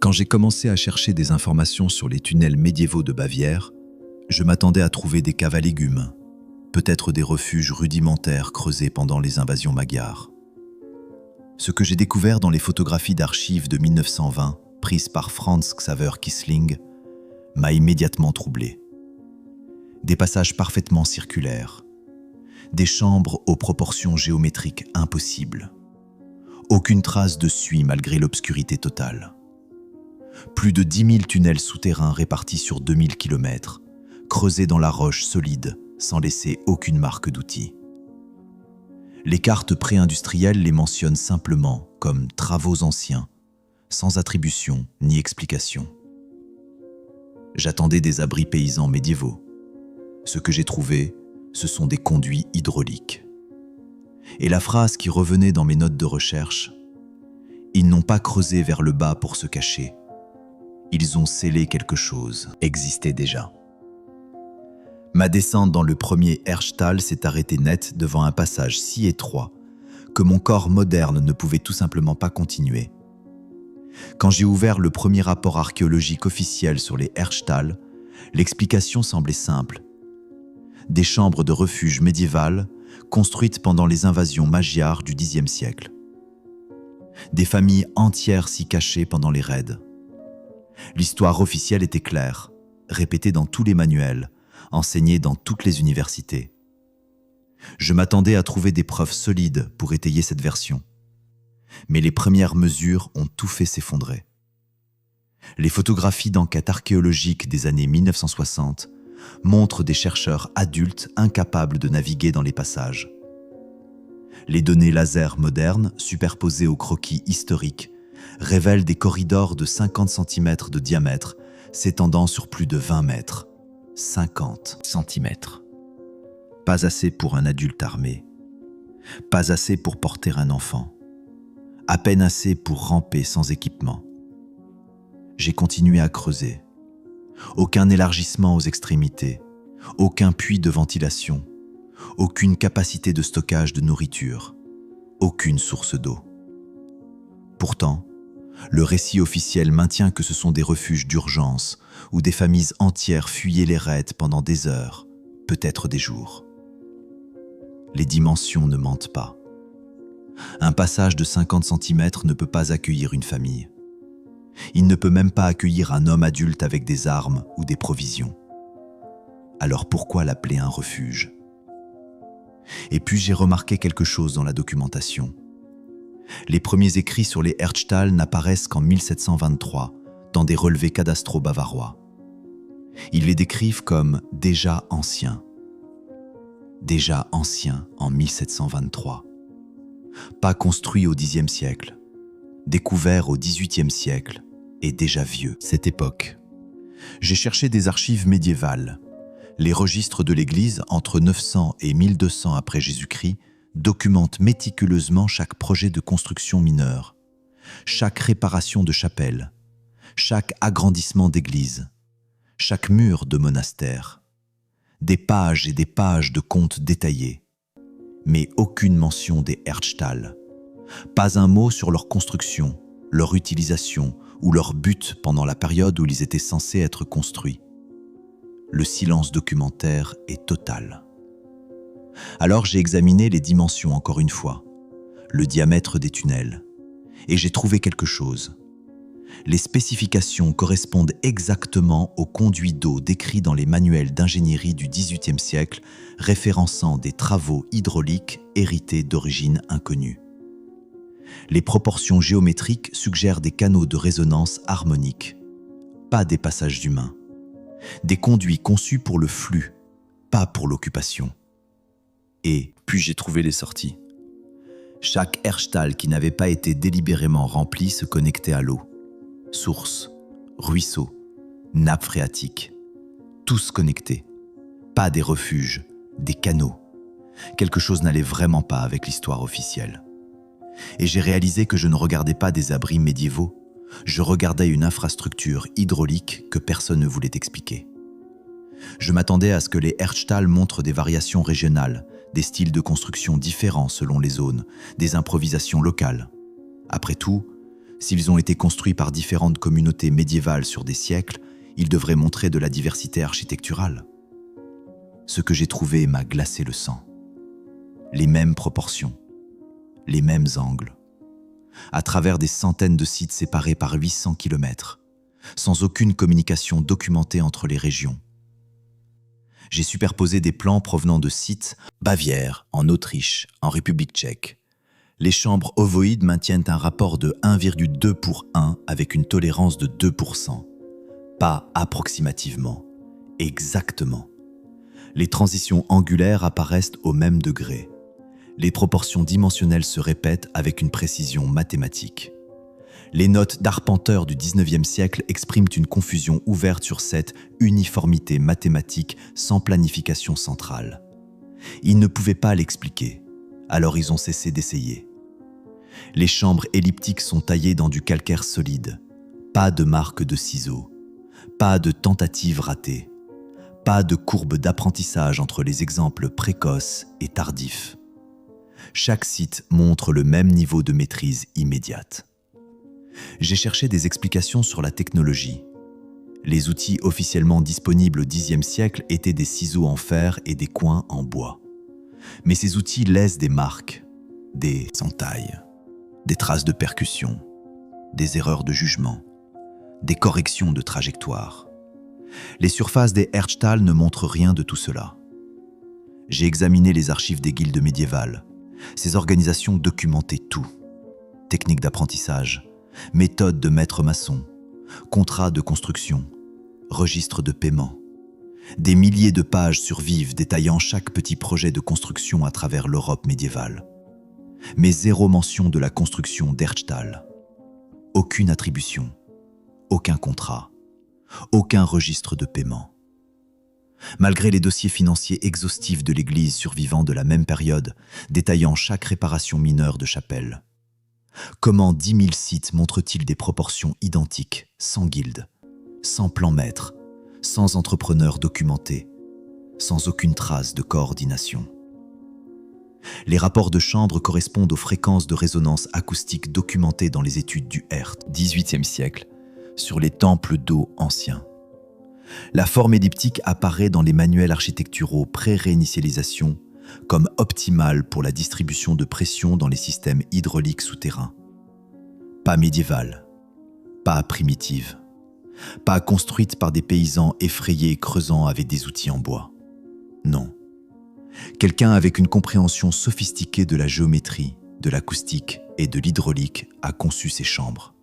Quand j'ai commencé à chercher des informations sur les tunnels médiévaux de Bavière, je m'attendais à trouver des caves à légumes, peut-être des refuges rudimentaires creusés pendant les invasions magyares. Ce que j'ai découvert dans les photographies d'archives de 1920, prises par Franz Xaver Kissling, m'a immédiatement troublé. Des passages parfaitement circulaires, des chambres aux proportions géométriques impossibles, aucune trace de suie malgré l'obscurité totale. Plus de 10 000 tunnels souterrains répartis sur 2000 km, creusés dans la roche solide, sans laisser aucune marque d'outil. Les cartes pré-industrielles les mentionnent simplement comme travaux anciens, sans attribution ni explication. J'attendais des abris paysans médiévaux. Ce que j'ai trouvé, ce sont des conduits hydrauliques. Et la phrase qui revenait dans mes notes de recherche, « Ils n'ont pas creusé vers le bas pour se cacher. Ils ont scellé quelque chose » existait déjà. Ma descente dans le premier Herztal s'est arrêtée net devant un passage si étroit que mon corps moderne ne pouvait tout simplement pas continuer. Quand j'ai ouvert le premier rapport archéologique officiel sur les Herztal, l'explication semblait simple. Des chambres de refuge médiévales construites pendant les invasions magyares du Xe siècle. Des familles entières s'y cachaient pendant les raids. L'histoire officielle était claire, répétée dans tous les manuels, enseignée dans toutes les universités. Je m'attendais à trouver des preuves solides pour étayer cette version. Mais les premières mesures ont tout fait s'effondrer. Les photographies d'enquête archéologique des années 1960 montrent des chercheurs adultes incapables de naviguer dans les passages. Les données laser modernes, superposées aux croquis historiques, révèlent des corridors de 50 cm de diamètre s'étendant sur plus de 20 mètres. 50 cm. Pas assez pour un adulte armé. Pas assez pour porter un enfant. À peine assez pour ramper sans équipement. J'ai continué à creuser. Aucun élargissement aux extrémités, aucun puits de ventilation, aucune capacité de stockage de nourriture, aucune source d'eau. Pourtant, le récit officiel maintient que ce sont des refuges d'urgence où des familles entières fuyaient les raids pendant des heures, peut-être des jours. Les dimensions ne mentent pas. Un passage de 50 cm ne peut pas accueillir une famille. Il ne peut même pas accueillir un homme adulte avec des armes ou des provisions. Alors pourquoi l'appeler un refuge ? Et puis j'ai remarqué quelque chose dans la documentation. Les premiers écrits sur les Herztal n'apparaissent qu'en 1723 dans des relevés cadastraux bavarois. Ils les décrivent comme « déjà anciens ». Déjà anciens en 1723. Pas construits au Xe siècle, découvert au XVIIIe siècle et déjà vieux. Cette époque. J'ai cherché des archives médiévales. Les registres de l'Église entre 900 et 1200 après Jésus-Christ documentent méticuleusement chaque projet de construction mineure, chaque réparation de chapelle, chaque agrandissement d'église, chaque mur de monastère. Des pages et des pages de comptes détaillés, mais aucune mention des Herztal. Pas un mot sur leur construction, leur utilisation ou leur but pendant la période où ils étaient censés être construits. Le silence documentaire est total. Alors j'ai examiné les dimensions encore une fois, le diamètre des tunnels, et j'ai trouvé quelque chose. Les spécifications correspondent exactement aux conduits d'eau décrits dans les manuels d'ingénierie du XVIIIe siècle référençant des travaux hydrauliques hérités d'origine inconnue. Les proportions géométriques suggèrent des canaux de résonance harmonique, pas des passages humains. Des conduits conçus pour le flux, pas pour l'occupation. Et puis j'ai trouvé les sorties. Chaque Herztal qui n'avait pas été délibérément rempli se connectait à l'eau. Source, ruisseau, nappe phréatique. Tous connectés. Pas des refuges, des canaux. Quelque chose n'allait vraiment pas avec l'histoire officielle. Et j'ai réalisé que je ne regardais pas des abris médiévaux, je regardais une infrastructure hydraulique que personne ne voulait expliquer. Je m'attendais à ce que les Herztal montrent des variations régionales, des styles de construction différents selon les zones, des improvisations locales. Après tout, S'ils ont été construits par différentes communautés médiévales sur des siècles, ils devraient montrer de la diversité architecturale. Ce que j'ai trouvé m'a glacé le sang. Les mêmes proportions, les mêmes angles, à travers des centaines de sites séparés par 800 km, sans aucune communication documentée entre les régions. J'ai superposé des plans provenant de sites Bavière, en Autriche, en République tchèque. Les chambres ovoïdes maintiennent un rapport de 1,2 pour 1 avec une tolérance de 2%. Pas approximativement, exactement. Les transitions angulaires apparaissent au même degré. Les proportions dimensionnelles se répètent avec une précision mathématique. Les notes d'arpenteur du XIXe siècle expriment une confusion ouverte sur cette uniformité mathématique sans planification centrale. Ils ne pouvaient pas l'expliquer, alors ils ont cessé d'essayer. Les chambres elliptiques sont taillées dans du calcaire solide, pas de marque de ciseaux, pas de tentatives ratées, pas de courbe d'apprentissage entre les exemples précoces et tardifs. Chaque site montre le même niveau de maîtrise immédiate. J'ai cherché des explications sur la technologie. Les outils officiellement disponibles au Xe siècle étaient des ciseaux en fer et des coins en bois. Mais ces outils laissent des marques, des entailles, des traces de percussion, des erreurs de jugement, des corrections de trajectoire. Les surfaces des Herztal ne montrent rien de tout cela. J'ai examiné les archives des guildes médiévales. Ces organisations documentaient tout. Techniques d'apprentissage, méthodes de maître maçon, contrats de construction, registres de paiement. Des milliers de pages survivent détaillant chaque petit projet de construction à travers l'Europe médiévale. Mais zéro mention de la construction d'Herztal. Aucune attribution, aucun contrat, aucun registre de paiement. Malgré les dossiers financiers exhaustifs de l'Église survivant de la même période, détaillant chaque réparation mineure de chapelle. Comment 10 000 sites montrent-ils des proportions identiques, sans guilde, sans plan maître, sans entrepreneur documenté, sans aucune trace de coordination? Les rapports de chambre correspondent aux fréquences de résonance acoustique documentées dans les études du Herth, XVIIIe siècle, sur les temples d'eau anciens. La forme elliptique apparaît dans les manuels architecturaux pré-réinitialisation comme optimale pour la distribution de pression dans les systèmes hydrauliques souterrains. Pas médiévale, pas primitive, pas construite par des paysans effrayés creusant avec des outils en bois. Non. Quelqu'un avec une compréhension sophistiquée de la géométrie, de l'acoustique et de l'hydraulique a conçu ces chambres.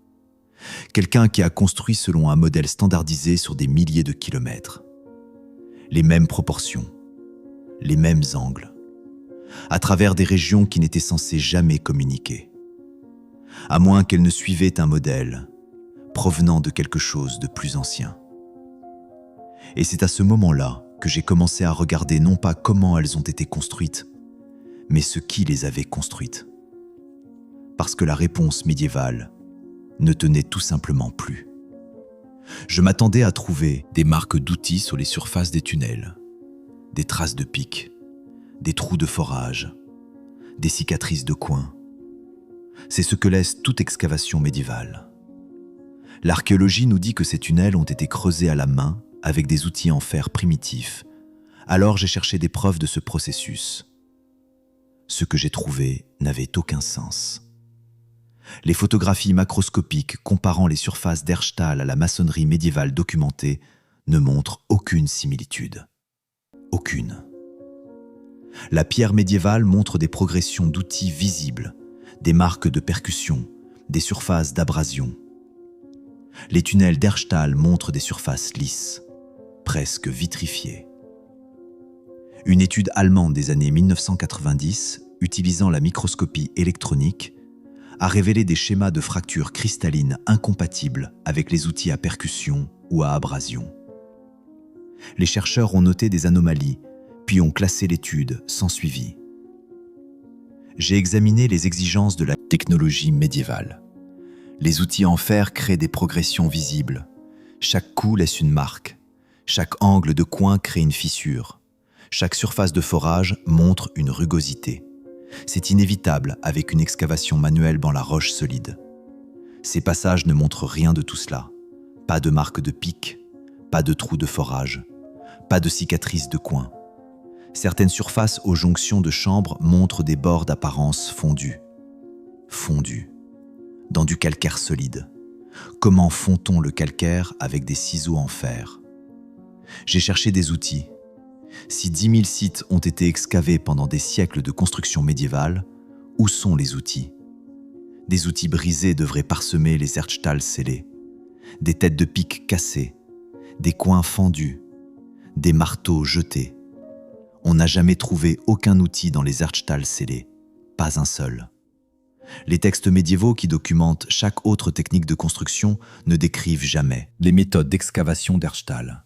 Quelqu'un qui a construit selon un modèle standardisé sur des milliers de kilomètres. Les mêmes proportions, les mêmes angles, à travers des régions qui n'étaient censées jamais communiquer. À moins qu'elles ne suivaient un modèle provenant de quelque chose de plus ancien. Et c'est à ce moment-là que j'ai commencé à regarder non pas comment elles ont été construites, mais ce qui les avait construites. Parce que la réponse médiévale ne tenait tout simplement plus. Je m'attendais à trouver des marques d'outils sur les surfaces des tunnels, des traces de pics, des trous de forage, des cicatrices de coins. C'est ce que laisse toute excavation médiévale. L'archéologie nous dit que ces tunnels ont été creusés à la main avec des outils en fer primitifs. Alors j'ai cherché des preuves de ce processus. Ce que j'ai trouvé n'avait aucun sens. Les photographies macroscopiques comparant les surfaces d'Herztal à la maçonnerie médiévale documentée ne montrent aucune similitude. Aucune. La pierre médiévale montre des progressions d'outils visibles, des marques de percussion, des surfaces d'abrasion. Les tunnels d'Herztal montrent des surfaces lisses, presque vitrifiées. Une étude allemande des années 1990, utilisant la microscopie électronique, a révélé des schémas de fractures cristallines incompatibles avec les outils à percussion ou à abrasion. Les chercheurs ont noté des anomalies, puis ont classé l'étude sans suivi. J'ai examiné les exigences de la technologie médiévale. Les outils en fer créent des progressions visibles. Chaque coup laisse une marque. Chaque angle de coin crée une fissure. Chaque surface de forage montre une rugosité. C'est inévitable avec une excavation manuelle dans la roche solide. Ces passages ne montrent rien de tout cela. Pas de marque de pic, pas de trous de forage, pas de cicatrices de coin. Certaines surfaces aux jonctions de chambres montrent des bords d'apparence fondus. Fondus. Dans du calcaire solide. Comment fond-on le calcaire avec des ciseaux en fer? J'ai cherché des outils. Si 10 000 sites ont été excavés pendant des siècles de construction médiévale, où sont les outils? Des outils brisés devraient parsemer les Herzstals scellés, des têtes de pique cassées, des coins fendus, des marteaux jetés. On n'a jamais trouvé aucun outil dans les Herzstals scellés, pas un seul. Les textes médiévaux qui documentent chaque autre technique de construction ne décrivent jamais les méthodes d'excavation d'Herzstals.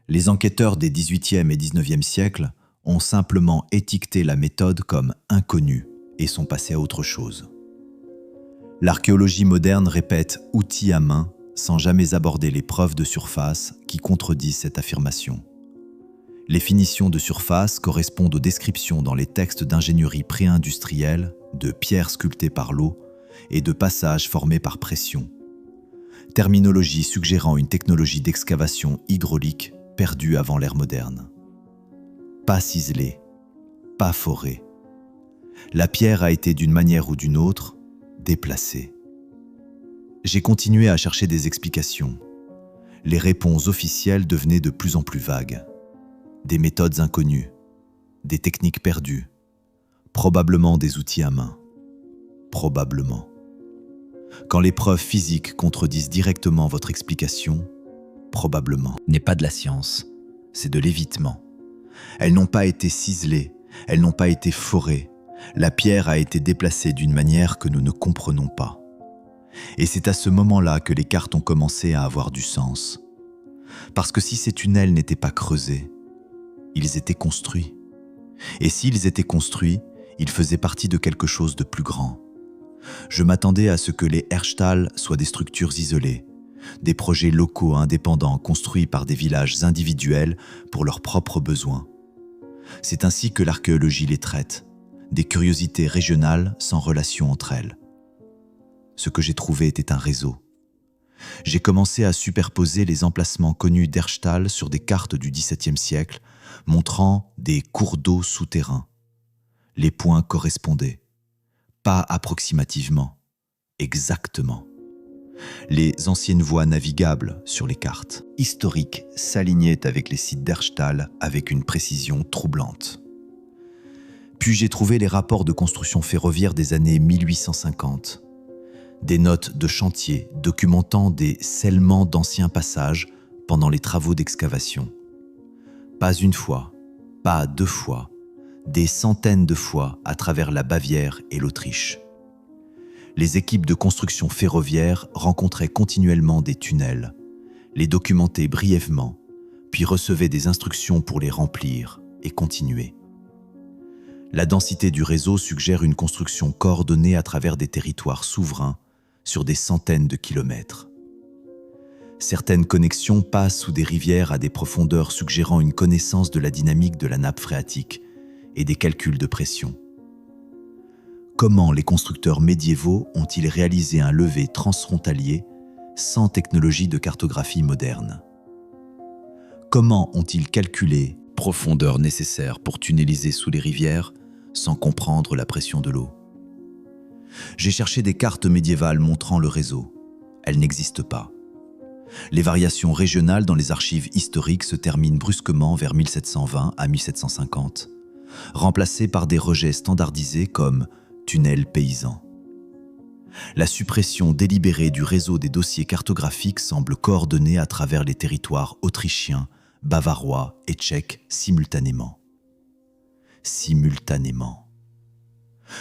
Les enquêteurs des XVIIIe et XIXe siècles ont simplement étiqueté la méthode comme inconnue et sont passés à autre chose. L'archéologie moderne répète « outils à main » sans jamais aborder les preuves de surface qui contredisent cette affirmation. Les finitions de surface correspondent aux descriptions dans les textes d'ingénierie pré-industrielle de pierres sculptées par l'eau et de passages formés par pression. Terminologie suggérant une technologie d'excavation hydraulique perdue avant l'ère moderne. Pas ciselée, pas forée. La pierre a été d'une manière ou d'une autre déplacée. J'ai continué à chercher des explications. Les réponses officielles devenaient de plus en plus vagues. Des méthodes inconnues, des techniques perdues, probablement des outils à main. Probablement. Quand les preuves physiques contredisent directement votre explication, probablement n'est pas de la science, c'est de l'évitement. Elles n'ont pas été ciselées, elles n'ont pas été forées. La pierre a été déplacée d'une manière que nous ne comprenons pas. Et c'est à ce moment-là que les cartes ont commencé à avoir du sens. Parce que si ces tunnels n'étaient pas creusés, ils étaient construits. Et s'ils étaient construits, ils faisaient partie de quelque chose de plus grand. Je m'attendais à ce que les Herzstals soient des structures isolées, des projets locaux indépendants construits par des villages individuels pour leurs propres besoins. C'est ainsi que l'archéologie les traite, des curiosités régionales sans relation entre elles. Ce que j'ai trouvé était un réseau. J'ai commencé à superposer les emplacements connus d'Herzstals sur des cartes du XVIIe siècle, montrant des cours d'eau souterrains. Les points correspondaient. Pas approximativement, exactement. Les anciennes voies navigables sur les cartes historiques s'alignaient avec les sites d'Herzstals avec une précision troublante. Puis j'ai trouvé les rapports de construction ferroviaire des années 1850, des notes de chantier documentant des scellements d'anciens passages pendant les travaux d'excavation. Pas une fois, pas deux fois, des centaines de fois à travers la Bavière et l'Autriche. Les équipes de construction ferroviaire rencontraient continuellement des tunnels, les documentaient brièvement, puis recevaient des instructions pour les remplir et continuer. La densité du réseau suggère une construction coordonnée à travers des territoires souverains sur des centaines de kilomètres. Certaines connexions passent sous des rivières à des profondeurs suggérant une connaissance de la dynamique de la nappe phréatique et des calculs de pression. Comment les constructeurs médiévaux ont-ils réalisé un levé transfrontalier sans technologie de cartographie moderne? Comment ont-ils calculé profondeur nécessaire pour tunneliser sous les rivières sans comprendre la pression de l'eau? J'ai cherché des cartes médiévales montrant le réseau. Elles n'existent pas. Les variations régionales dans les archives historiques se terminent brusquement vers 1720 à 1750, remplacées par des rejets standardisés comme « tunnel paysan ». La suppression délibérée du réseau des dossiers cartographiques semble coordonnée à travers les territoires autrichiens, bavarois et tchèques simultanément. Simultanément.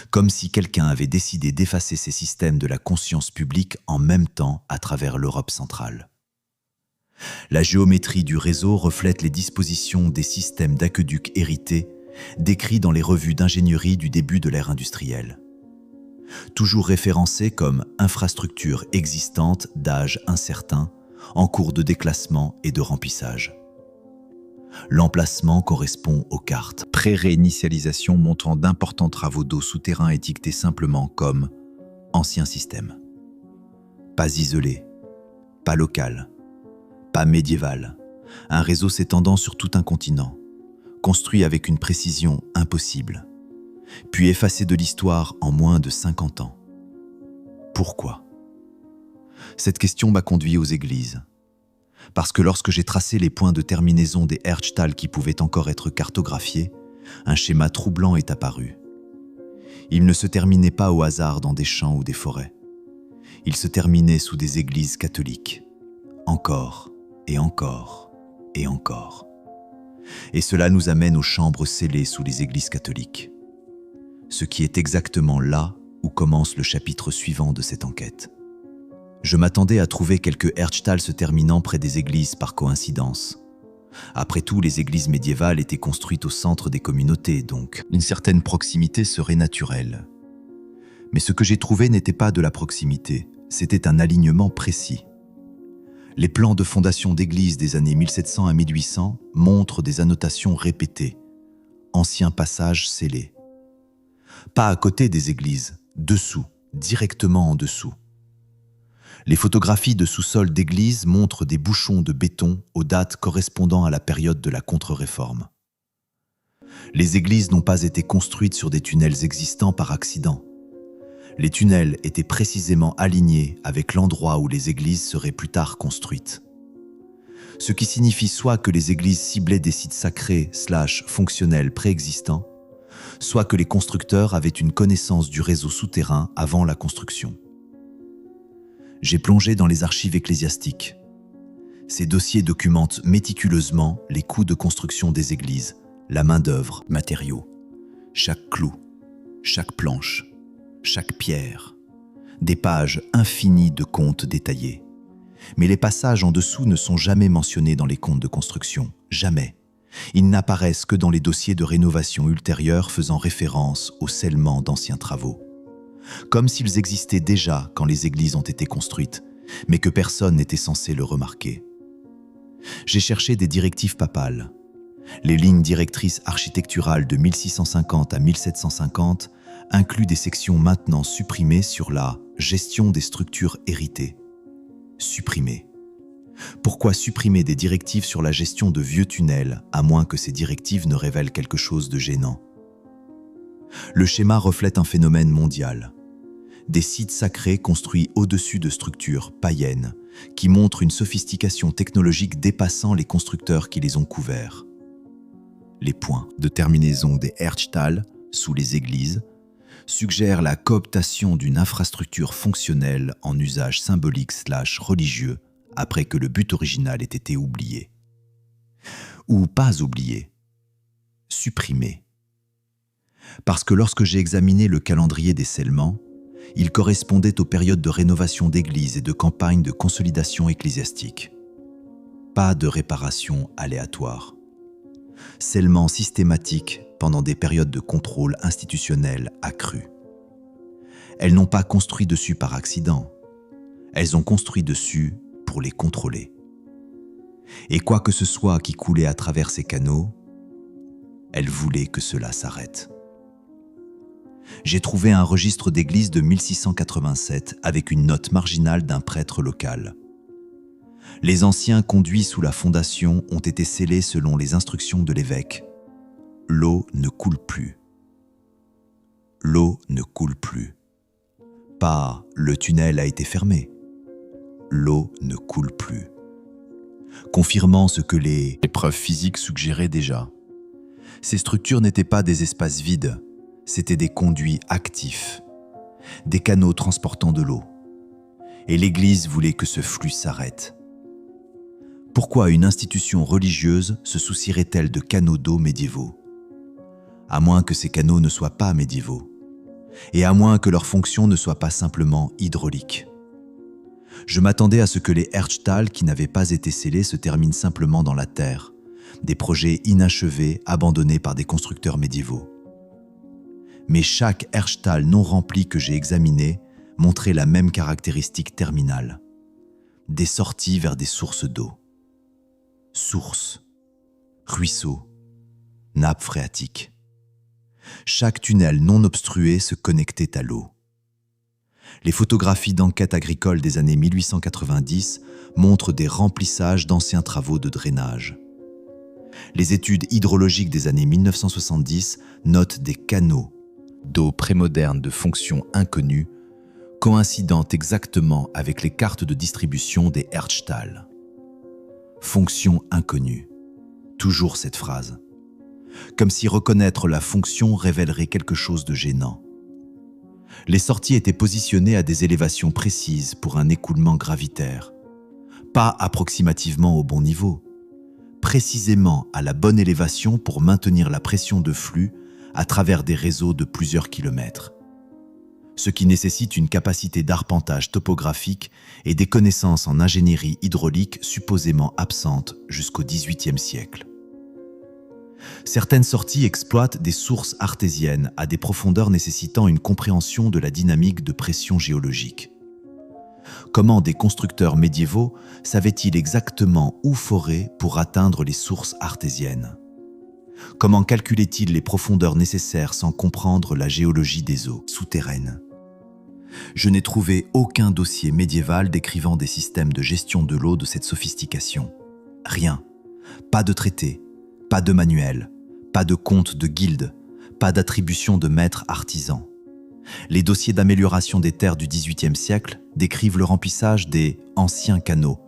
Comme si quelqu'un avait décidé d'effacer ces systèmes de la conscience publique en même temps à travers l'Europe centrale. La géométrie du réseau reflète les dispositions des systèmes d'aqueducs hérités décrits dans les revues d'ingénierie du début de l'ère industrielle. Toujours référencés comme infrastructures existantes d'âge incertain, en cours de déclassement et de remplissage. L'emplacement correspond aux cartes. Pré-réinitialisation montrant d'importants travaux d'eau souterrains étiquetés simplement comme « ancien système ». pas isolé, pas local, pas médiéval, un réseau s'étendant sur tout un continent, construit avec une précision impossible, puis effacé de l'histoire en moins de 50 ans. Pourquoi ? Cette question m'a conduit aux églises. Parce que lorsque j'ai tracé les points de terminaison des Herztal qui pouvaient encore être cartographiés, un schéma troublant est apparu. Il ne se terminait pas au hasard dans des champs ou des forêts. Il se terminait sous des églises catholiques. Encore, et encore, et encore. Et cela nous amène aux chambres scellées sous les églises catholiques. Ce qui est exactement là où commence le chapitre suivant de cette enquête. Je m'attendais à trouver quelques Herztal se terminant près des églises par coïncidence. Après tout, les églises médiévales étaient construites au centre des communautés, donc une certaine proximité serait naturelle. Mais ce que j'ai trouvé n'était pas de la proximité, c'était un alignement précis. Les plans de fondation d'églises des années 1700 à 1800 montrent des annotations répétées, anciens passages scellés. Pas à côté des églises, dessous, directement en dessous. Les photographies de sous-sol d'églises montrent des bouchons de béton aux dates correspondant à la période de la Contre-Réforme. Les églises n'ont pas été construites sur des tunnels existants par accident. Les tunnels étaient précisément alignés avec l'endroit où les églises seraient plus tard construites. Ce qui signifie soit que les églises ciblaient des sites sacrés / fonctionnels préexistants, soit que les constructeurs avaient une connaissance du réseau souterrain avant la construction. J'ai plongé dans les archives ecclésiastiques. Ces dossiers documentent méticuleusement les coûts de construction des églises, la main-d'œuvre, matériaux, chaque clou, chaque planche, chaque pierre. Des pages infinies de comptes détaillés. Mais les passages en dessous ne sont jamais mentionnés dans les comptes de construction, jamais. Ils n'apparaissent que dans les dossiers de rénovation ultérieure faisant référence au scellement d'anciens travaux. Comme s'ils existaient déjà quand les églises ont été construites, mais que personne n'était censé le remarquer. J'ai cherché des directives papales. Les lignes directrices architecturales de 1650 à 1750 incluent des sections maintenant supprimées sur la gestion des structures héritées. Supprimées. Pourquoi supprimer des directives sur la gestion de vieux tunnels, à moins que ces directives ne révèlent quelque chose de gênant ? Le schéma reflète un phénomène mondial. Des sites sacrés construits au-dessus de structures païennes qui montrent une sophistication technologique dépassant les constructeurs qui les ont couverts. Les points de terminaison des Herztal sous les églises suggèrent la cooptation d'une infrastructure fonctionnelle en usage symbolique / religieux après que le but original ait été oublié. Ou pas oublié, supprimé. Parce que lorsque j'ai examiné le calendrier des scellements, il correspondait aux périodes de rénovation d'églises et de campagnes de consolidation ecclésiastique. Pas de réparation aléatoire. Scellement systématique pendant des périodes de contrôle institutionnel accru. Elles n'ont pas construit dessus par accident. Elles ont construit dessus pour les contrôler. Et quoi que ce soit qui coulait à travers ces canaux, elles voulaient que cela s'arrête. J'ai trouvé un registre d'église de 1687 avec une note marginale d'un prêtre local. Les anciens conduits sous la fondation ont été scellés selon les instructions de l'évêque. L'eau ne coule plus. L'eau ne coule plus. Pas « le tunnel a été fermé ». L'eau ne coule plus. Confirmant ce que les preuves physiques suggéraient déjà. Ces structures n'étaient pas des espaces vides, c'étaient des conduits actifs, des canaux transportant de l'eau. Et l'Église voulait que ce flux s'arrête. Pourquoi une institution religieuse se soucierait-elle de canaux d'eau médiévaux ? À moins que ces canaux ne soient pas médiévaux, et à moins que leur fonction ne soit pas simplement hydraulique. Je m'attendais à ce que les Herztal qui n'avaient pas été scellés se terminent simplement dans la terre, des projets inachevés abandonnés par des constructeurs médiévaux. Mais chaque Herztal non rempli que j'ai examiné montrait la même caractéristique terminale. Des sorties vers des sources d'eau. Sources, ruisseaux, nappes phréatiques. Chaque tunnel non obstrué se connectait à l'eau. Les photographies d'enquête agricole des années 1890 montrent des remplissages d'anciens travaux de drainage. Les études hydrologiques des années 1970 notent des canaux d'eau prémoderne de fonction inconnue, coïncidant exactement avec les cartes de distribution des Erdstall. Fonction inconnue. Toujours cette phrase. Comme si reconnaître la fonction révélerait quelque chose de gênant. Les sorties étaient positionnées à des élévations précises pour un écoulement gravitaire. Pas approximativement au bon niveau, précisément à la bonne élévation pour maintenir la pression de flux à travers des réseaux de plusieurs kilomètres. Ce qui nécessite une capacité d'arpentage topographique et des connaissances en ingénierie hydraulique supposément absentes jusqu'au XVIIIe siècle. Certaines sorties exploitent des sources artésiennes à des profondeurs nécessitant une compréhension de la dynamique de pression géologique. Comment des constructeurs médiévaux savaient-ils exactement où forer pour atteindre les sources artésiennes? Comment calculaient-ils les profondeurs nécessaires sans comprendre la géologie des eaux souterraines? Je n'ai trouvé aucun dossier médiéval décrivant des systèmes de gestion de l'eau de cette sophistication. Rien. Pas de traité, pas de manuel, pas de compte de guilde, pas d'attribution de maîtres artisans. Les dossiers d'amélioration des terres du XVIIIe siècle décrivent le remplissage des « anciens canaux »,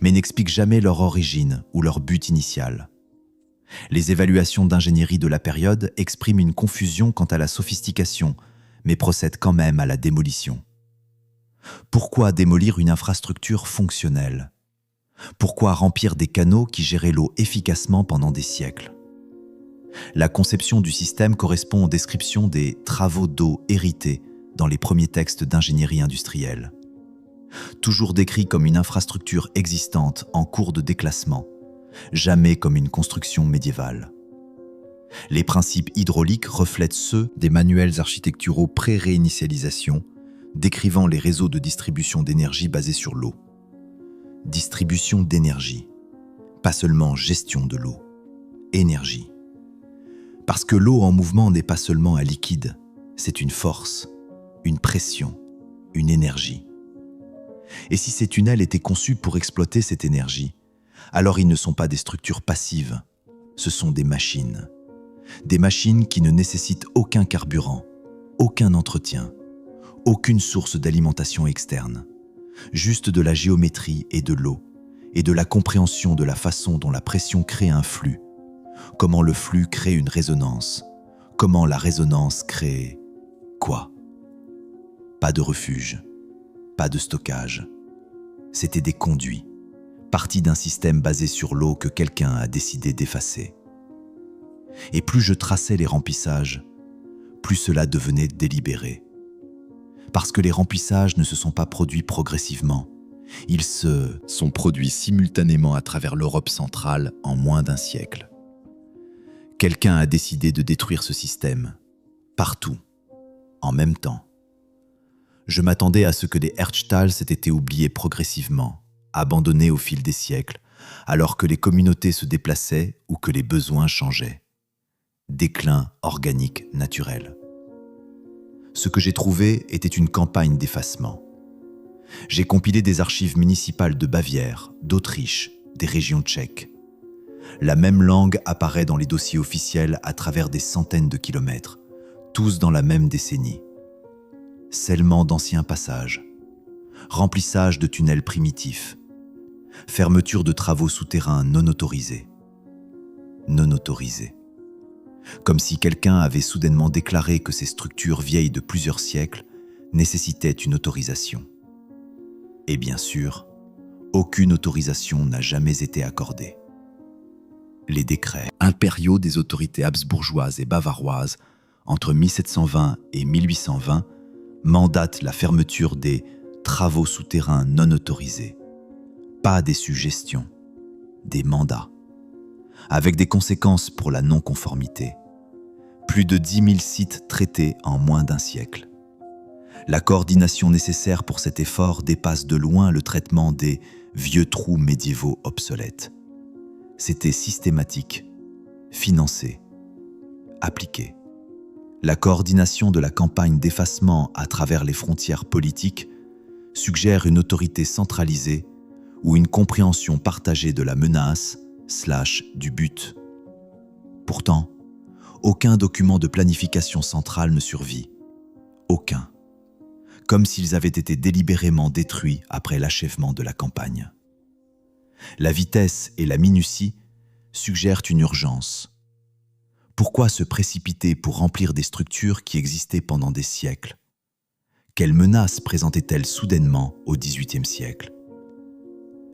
mais n'expliquent jamais leur origine ou leur but initial. Les évaluations d'ingénierie de la période expriment une confusion quant à la sophistication, mais procèdent quand même à la démolition. Pourquoi démolir une infrastructure fonctionnelle? Pourquoi remplir des canaux qui géraient l'eau efficacement pendant des siècles? La conception du système correspond aux descriptions des travaux d'eau hérités dans les premiers textes d'ingénierie industrielle. Toujours décrit comme une infrastructure existante en cours de déclassement, jamais comme une construction médiévale. Les principes hydrauliques reflètent ceux des manuels architecturaux pré-réinitialisation, décrivant les réseaux de distribution d'énergie basés sur l'eau. Distribution d'énergie, pas seulement gestion de l'eau, énergie. Parce que l'eau en mouvement n'est pas seulement un liquide, c'est une force, une pression, une énergie. Et si ces tunnels étaient conçus pour exploiter cette énergie, alors ils ne sont pas des structures passives, ce sont des machines. Des machines qui ne nécessitent aucun carburant, aucun entretien, aucune source d'alimentation externe, juste de la géométrie et de l'eau, et de la compréhension de la façon dont la pression crée un flux, comment le flux crée une résonance, comment la résonance crée quoi? Pas de refuge, pas de stockage. C'étaient des conduits, partis d'un système basé sur l'eau que quelqu'un a décidé d'effacer. Et plus je traçais les remplissages, plus cela devenait délibéré. Parce que les remplissages ne se sont pas produits progressivement, ils se sont produits simultanément à travers l'Europe centrale en moins d'un siècle. Quelqu'un a décidé de détruire ce système, partout, en même temps. Je m'attendais à ce que les Erdstall s'aient été oubliés progressivement, abandonnés au fil des siècles, alors que les communautés se déplaçaient ou que les besoins changeaient. Déclin organique naturel. Ce que j'ai trouvé était une campagne d'effacement. J'ai compilé des archives municipales de Bavière, d'Autriche, des régions tchèques. La même langue apparaît dans les dossiers officiels à travers des centaines de kilomètres, tous dans la même décennie. Scellement d'anciens passages, remplissage de tunnels primitifs, fermeture de travaux souterrains non autorisés. Non autorisés. Comme si quelqu'un avait soudainement déclaré que ces structures vieilles de plusieurs siècles nécessitaient une autorisation. Et bien sûr, aucune autorisation n'a jamais été accordée. Les décrets impériaux des autorités habsbourgeoises et bavaroises entre 1720 et 1820 mandatent la fermeture des travaux souterrains non autorisés, pas des suggestions, des mandats, avec des conséquences pour la non-conformité. Plus de 10 000 sites traités en moins d'un siècle. La coordination nécessaire pour cet effort dépasse de loin le traitement des vieux trous médiévaux obsolètes. C'était systématique, financé, appliqué. La coordination de la campagne d'effacement à travers les frontières politiques suggère une autorité centralisée ou une compréhension partagée de la menace / du but. Pourtant, aucun document de planification centrale ne survit. Aucun. Comme s'ils avaient été délibérément détruits après l'achèvement de la campagne. La vitesse et la minutie suggèrent une urgence. Pourquoi se précipiter pour remplir des structures qui existaient pendant des siècles? Quelles menaces présentaient-elles soudainement au XVIIIe siècle?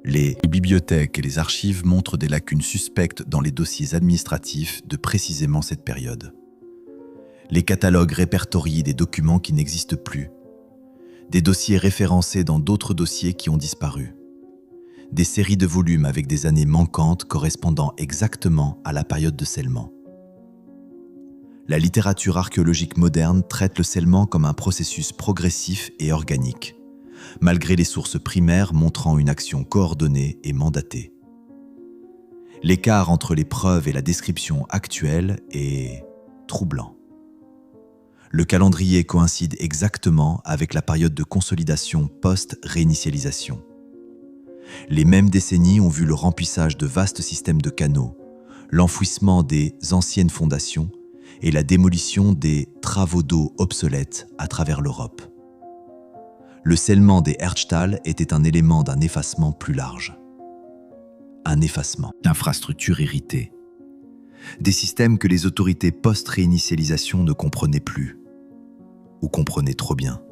Les bibliothèques et les archives montrent des lacunes suspectes dans les dossiers administratifs de précisément cette période. Les catalogues répertorient des documents qui n'existent plus, des dossiers référencés dans d'autres dossiers qui ont disparu, des séries de volumes avec des années manquantes correspondant exactement à la période de scellement. La littérature archéologique moderne traite le scellement comme un processus progressif et organique, malgré les sources primaires montrant une action coordonnée et mandatée. L'écart entre les preuves et la description actuelle est troublant. Le calendrier coïncide exactement avec la période de consolidation post-réinitialisation. Les mêmes décennies ont vu le remplissage de vastes systèmes de canaux, l'enfouissement des anciennes fondations et la démolition des travaux d'eau obsolètes à travers l'Europe. Le scellement des Erdstall était un élément d'un effacement plus large. Un effacement d'infrastructures héritées. Des systèmes que les autorités post-réinitialisation ne comprenaient plus, ou comprenaient trop bien.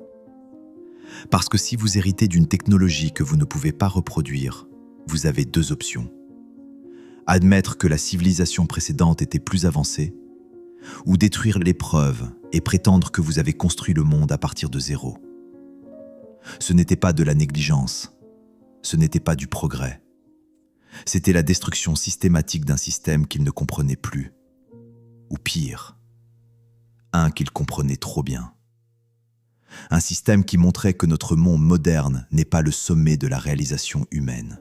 Parce que si vous héritez d'une technologie que vous ne pouvez pas reproduire, vous avez deux options. Admettre que la civilisation précédente était plus avancée, ou détruire les preuves et prétendre que vous avez construit le monde à partir de zéro. Ce n'était pas de la négligence, ce n'était pas du progrès. C'était la destruction systématique d'un système qu'il ne comprenait plus. Ou pire, un qu'il comprenait trop bien. Un système qui montrait que notre monde moderne n'est pas le sommet de la réalisation humaine.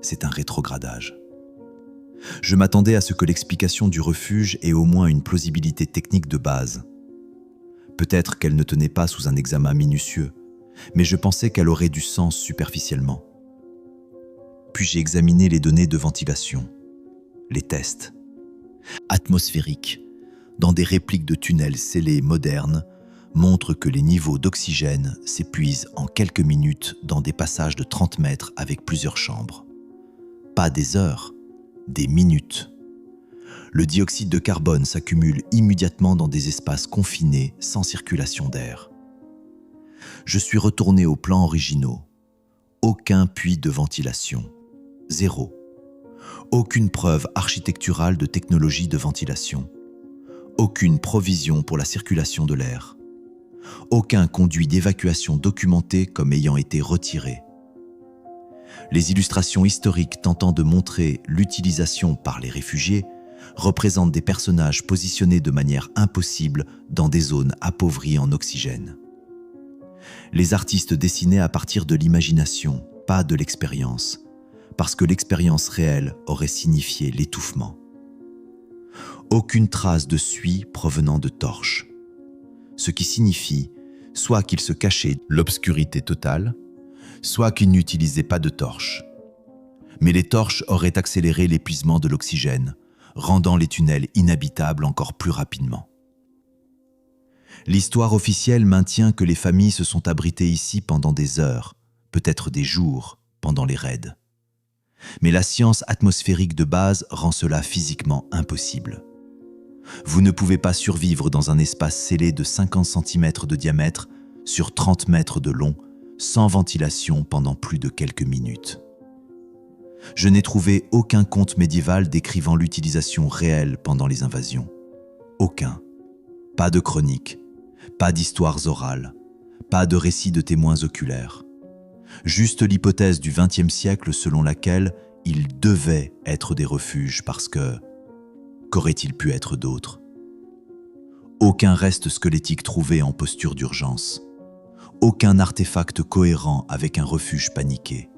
C'est un rétrogradage. Je m'attendais à ce que l'explication du refuge ait au moins une plausibilité technique de base. Peut-être qu'elle ne tenait pas sous un examen minutieux, mais je pensais qu'elle aurait du sens superficiellement. Puis j'ai examiné les données de ventilation, les tests. Atmosphériques, dans des répliques de tunnels scellés modernes, montrent que les niveaux d'oxygène s'épuisent en quelques minutes dans des passages de 30 mètres avec plusieurs chambres. Pas des heures, des minutes. Le dioxyde de carbone s'accumule immédiatement dans des espaces confinés sans circulation d'air. Je suis retourné aux plans originaux. Aucun puits de ventilation. Zéro. Aucune preuve architecturale de technologie de ventilation. Aucune provision pour la circulation de l'air. Aucun conduit d'évacuation documenté comme ayant été retiré. Les illustrations historiques tentant de montrer l'utilisation par les réfugiés représentent des personnages positionnés de manière impossible dans des zones appauvries en oxygène. Les artistes dessinaient à partir de l'imagination, pas de l'expérience, parce que l'expérience réelle aurait signifié l'étouffement. Aucune trace de suie provenant de torches, ce qui signifie soit qu'ils se cachaient de l'obscurité totale, soit qu'ils n'utilisaient pas de torches. Mais les torches auraient accéléré l'épuisement de l'oxygène, rendant les tunnels inhabitables encore plus rapidement. L'histoire officielle maintient que les familles se sont abritées ici pendant des heures, peut-être des jours, pendant les raids. Mais la science atmosphérique de base rend cela physiquement impossible. Vous ne pouvez pas survivre dans un espace scellé de 50 cm de diamètre sur 30 mètres de long, sans ventilation pendant plus de quelques minutes. Je n'ai trouvé aucun conte médiéval décrivant l'utilisation réelle pendant les invasions. Aucun. Pas de chronique, pas d'histoires orales, pas de récits de témoins oculaires. Juste l'hypothèse du XXe siècle selon laquelle ils devaient être des refuges parce que... Qu'aurait-il pu être d'autre? Aucun reste squelettique trouvé en posture d'urgence. Aucun artefact cohérent avec un refuge paniqué.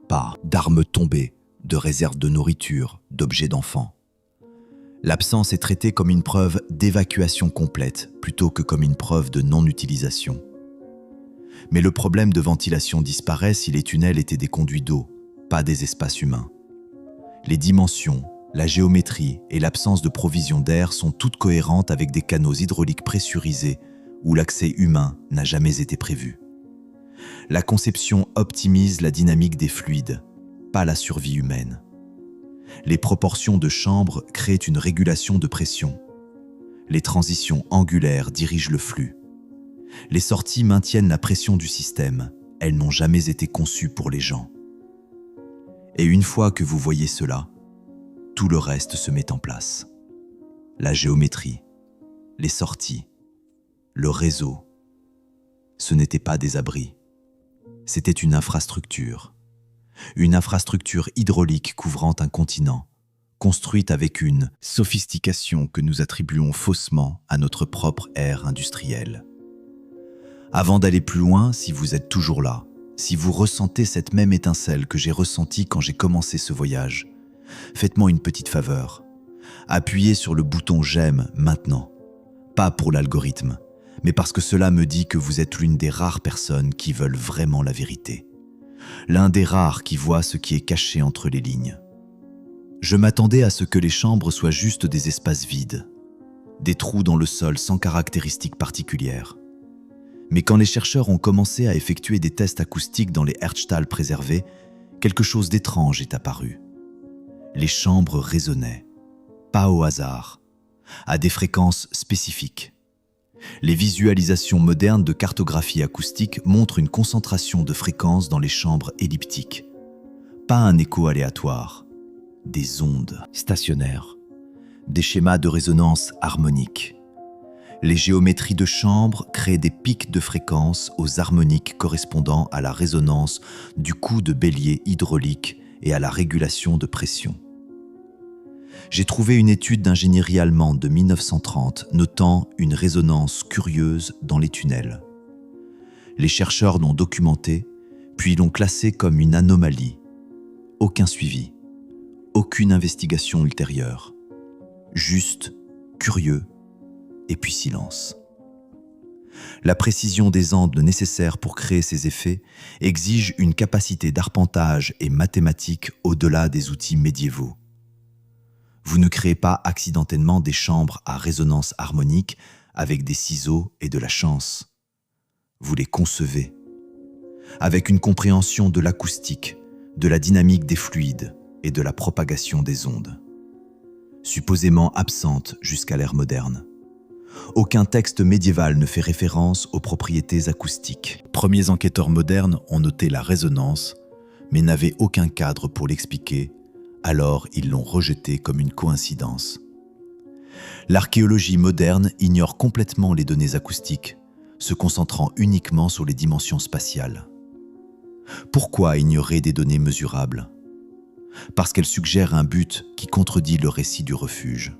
Pas d'armes tombées, de réserves de nourriture, d'objets d'enfants. L'absence est traitée comme une preuve d'évacuation complète plutôt que comme une preuve de non-utilisation. Mais le problème de ventilation disparaît si les tunnels étaient des conduits d'eau, pas des espaces humains. Les dimensions, la géométrie et l'absence de provision d'air sont toutes cohérentes avec des canaux hydrauliques pressurisés où l'accès humain n'a jamais été prévu. La conception optimise la dynamique des fluides, pas la survie humaine. Les proportions de chambre créent une régulation de pression. Les transitions angulaires dirigent le flux. Les sorties maintiennent la pression du système. Elles n'ont jamais été conçues pour les gens. Et une fois que vous voyez cela, tout le reste se met en place. La géométrie, les sorties, le réseau. Ce n'étaient pas des abris. C'était une infrastructure hydraulique couvrant un continent, construite avec une sophistication que nous attribuons faussement à notre propre ère industrielle. Avant d'aller plus loin, si vous êtes toujours là, si vous ressentez cette même étincelle que j'ai ressentie quand j'ai commencé ce voyage, faites-moi une petite faveur. Appuyez sur le bouton « J'aime » maintenant. Pas pour l'algorithme, mais parce que cela me dit que vous êtes l'une des rares personnes qui veulent vraiment la vérité. L'un des rares qui voit ce qui est caché entre les lignes. Je m'attendais à ce que les chambres soient juste des espaces vides, des trous dans le sol sans caractéristiques particulières. Mais quand les chercheurs ont commencé à effectuer des tests acoustiques dans les Herzstal préservés, quelque chose d'étrange est apparu. Les chambres résonnaient, pas au hasard, à des fréquences spécifiques. Les visualisations modernes de cartographie acoustique montrent une concentration de fréquences dans les chambres elliptiques. Pas un écho aléatoire, des ondes stationnaires, des schémas de résonance harmoniques. Les géométries de chambre créent des pics de fréquences aux harmoniques correspondant à la résonance du coup de bélier hydraulique et à la régulation de pression. J'ai trouvé une étude d'ingénierie allemande de 1930 notant une résonance curieuse dans les tunnels. Les chercheurs l'ont documenté, puis l'ont classé comme une anomalie. Aucun suivi, aucune investigation ultérieure. Juste, curieux, et puis silence. La précision des angles nécessaires pour créer ces effets exige une capacité d'arpentage et mathématique au-delà des outils médiévaux. Vous ne créez pas accidentellement des chambres à résonance harmonique avec des ciseaux et de la chance. Vous les concevez, avec une compréhension de l'acoustique, de la dynamique des fluides et de la propagation des ondes, supposément absente jusqu'à l'ère moderne. Aucun texte médiéval ne fait référence aux propriétés acoustiques. Les premiers enquêteurs modernes ont noté la résonance, mais n'avaient aucun cadre pour l'expliquer, alors ils l'ont rejeté comme une coïncidence. L'archéologie moderne ignore complètement les données acoustiques, se concentrant uniquement sur les dimensions spatiales. Pourquoi ignorer des données mesurables? Parce qu'elles suggèrent un but qui contredit le récit du refuge.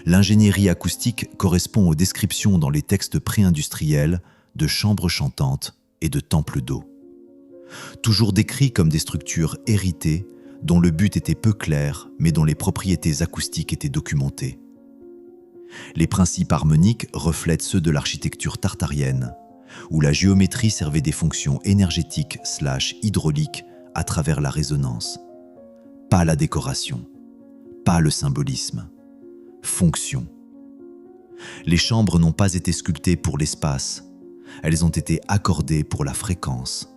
L'ingénierie acoustique correspond aux descriptions dans les textes pré-industriels de chambres chantantes et de temples d'eau. Toujours décrits comme des structures héritées dont le but était peu clair mais dont les propriétés acoustiques étaient documentées. Les principes harmoniques reflètent ceux de l'architecture tartarienne, où la géométrie servait des fonctions énergétiques/hydrauliques à travers la résonance. Pas la décoration, pas le symbolisme. Fonction. Les chambres n'ont pas été sculptées pour l'espace, elles ont été accordées pour la fréquence.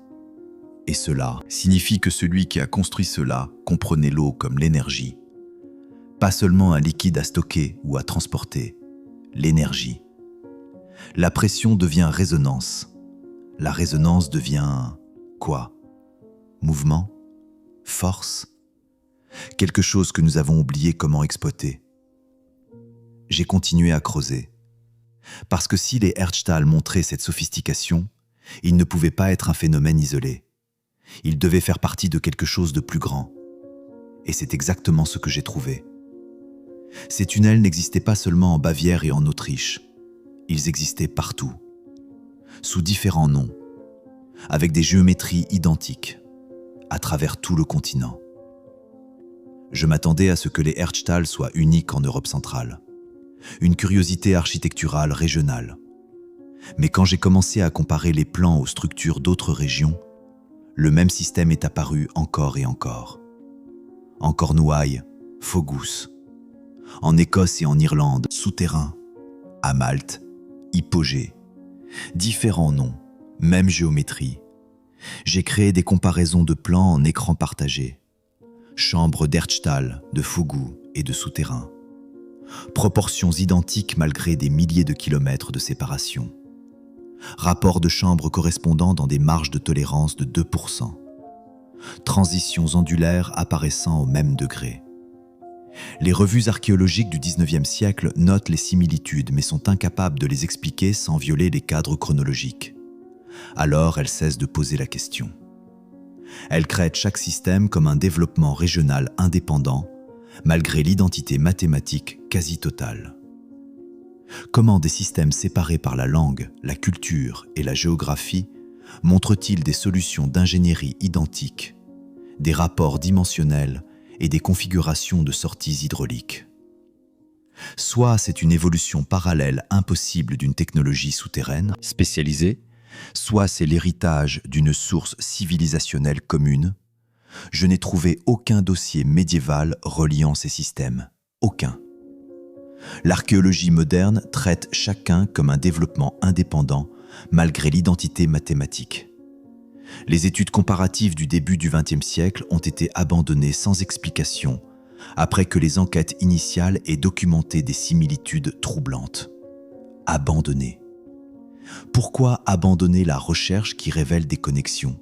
Et cela signifie que celui qui a construit cela comprenait l'eau comme l'énergie. Pas seulement un liquide à stocker ou à transporter, l'énergie. La pression devient résonance. La résonance devient quoi? Mouvement? Force? Quelque chose que nous avons oublié comment exploiter. J'ai continué à creuser. Parce que si les Herzstal montraient cette sophistication, ils ne pouvaient pas être un phénomène isolé. Ils devaient faire partie de quelque chose de plus grand. Et c'est exactement ce que j'ai trouvé. Ces tunnels n'existaient pas seulement en Bavière et en Autriche. Ils existaient partout, sous différents noms, avec des géométries identiques, à travers tout le continent. Je m'attendais à ce que les Herztal soient uniques en Europe centrale. Une curiosité architecturale régionale. Mais quand j'ai commencé à comparer les plans aux structures d'autres régions, le même système est apparu encore et encore. En Cornouailles, Fogous. En Écosse et en Irlande, Souterrain. À Malte, Hypogée. Différents noms, même géométrie. J'ai créé des comparaisons de plans en écran partagé. Chambres d'Herztal, de Fogou et de Souterrain. Proportions identiques malgré des milliers de kilomètres de séparation. Rapports de chambres correspondant dans des marges de tolérance de 2%. Transitions ondulaires apparaissant au même degré. Les revues archéologiques du XIXe siècle notent les similitudes mais sont incapables de les expliquer sans violer les cadres chronologiques. Alors elles cessent de poser la question. Elles traitent chaque système comme un développement régional indépendant, malgré l'identité mathématique quasi totale. Comment des systèmes séparés par la langue, la culture et la géographie montrent-ils des solutions d'ingénierie identiques, des rapports dimensionnels et des configurations de sorties hydrauliques? Soit c'est une évolution parallèle impossible d'une technologie souterraine spécialisée, soit c'est l'héritage d'une source civilisationnelle commune. Je n'ai trouvé aucun dossier médiéval reliant ces systèmes. Aucun. L'archéologie moderne traite chacun comme un développement indépendant malgré l'identité mathématique. Les études comparatives du début du XXe siècle ont été abandonnées sans explication après que les enquêtes initiales aient documenté des similitudes troublantes. Abandonnées. Pourquoi abandonner la recherche qui révèle des connexions?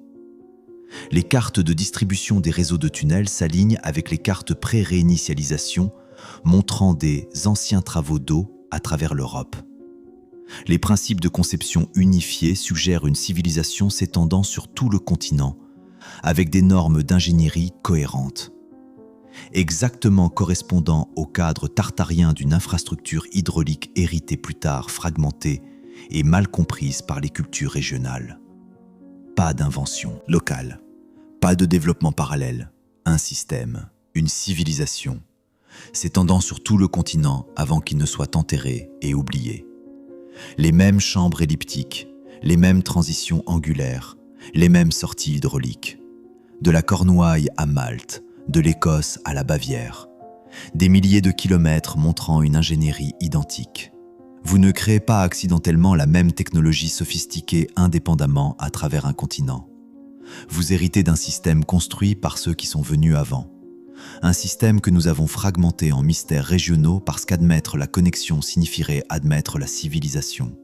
Les cartes de distribution des réseaux de tunnels s'alignent avec les cartes pré-réinitialisation montrant des anciens travaux d'eau à travers l'Europe. Les principes de conception unifiés suggèrent une civilisation s'étendant sur tout le continent, avec des normes d'ingénierie cohérentes. Exactement correspondant au cadre tartarien d'une infrastructure hydraulique héritée plus tard fragmentée et mal comprise par les cultures régionales. Pas d'invention locale, pas de développement parallèle, un système, une civilisation, s'étendant sur tout le continent avant qu'il ne soit enterré et oublié. Les mêmes chambres elliptiques, les mêmes transitions angulaires, les mêmes sorties hydrauliques. De la Cornouaille à Malte, de l'Écosse à la Bavière. Des milliers de kilomètres montrant une ingénierie identique. Vous ne créez pas accidentellement la même technologie sophistiquée indépendamment à travers un continent. Vous héritez d'un système construit par ceux qui sont venus avant. Un système que nous avons fragmenté en mystères régionaux parce qu'admettre la connexion signifierait admettre la civilisation.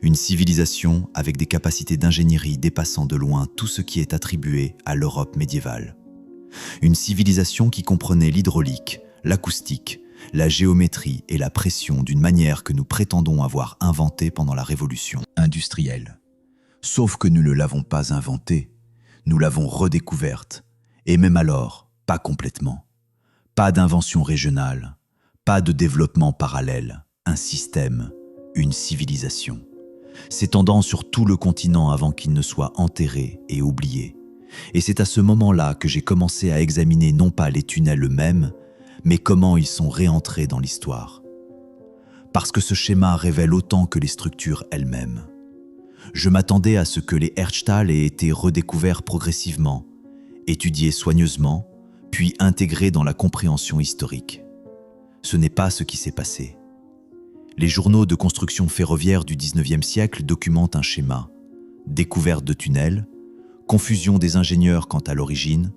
Une civilisation avec des capacités d'ingénierie dépassant de loin tout ce qui est attribué à l'Europe médiévale. Une civilisation qui comprenait l'hydraulique, l'acoustique, la géométrie et la pression d'une manière que nous prétendons avoir inventée pendant la révolution industrielle. Sauf que nous ne l'avons pas inventée, nous l'avons redécouverte, et même alors, pas complètement. Pas d'invention régionale, pas de développement parallèle, un système, une civilisation, s'étendant sur tout le continent avant qu'il ne soit enterré et oublié. Et c'est à ce moment-là que j'ai commencé à examiner non pas les tunnels eux-mêmes, mais comment ils sont réentrés dans l'histoire. Parce que ce schéma révèle autant que les structures elles-mêmes. Je m'attendais à ce que les Herztal aient été redécouverts progressivement, étudiés soigneusement, puis intégrés dans la compréhension historique. Ce n'est pas ce qui s'est passé. Les journaux de construction ferroviaire du XIXe siècle documentent un schéma. Découverte de tunnels, confusion des ingénieurs quant à l'origine,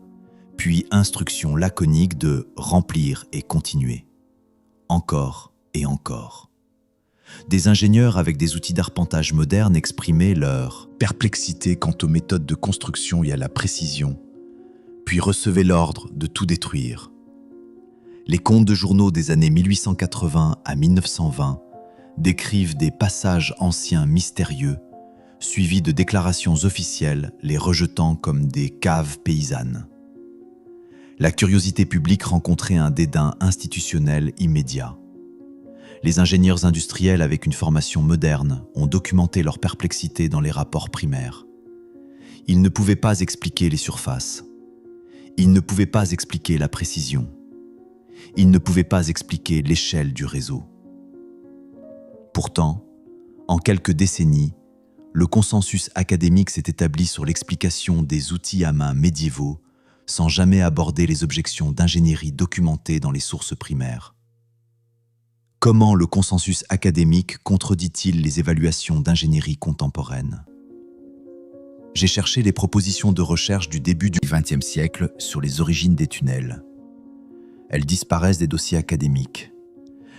puis instruction laconique de remplir et continuer. Encore et encore. Des ingénieurs avec des outils d'arpentage modernes exprimaient leur perplexité quant aux méthodes de construction et à la précision, puis recevaient l'ordre de tout détruire. Les comptes de journaux des années 1880 à 1920 décrivent des passages anciens mystérieux, suivis de déclarations officielles les rejetant comme des caves paysannes. La curiosité publique rencontrait un dédain institutionnel immédiat. Les ingénieurs industriels avec une formation moderne ont documenté leur perplexité dans les rapports primaires. Ils ne pouvaient pas expliquer les surfaces. Il ne pouvait pas expliquer la précision. Il ne pouvait pas expliquer l'échelle du réseau. Pourtant, en quelques décennies, le consensus académique s'est établi sur l'explication des outils à main médiévaux sans jamais aborder les objections d'ingénierie documentées dans les sources primaires. Comment le consensus académique contredit-il les évaluations d'ingénierie contemporaine? J'ai cherché les propositions de recherche du début du XXe siècle sur les origines des tunnels. Elles disparaissent des dossiers académiques.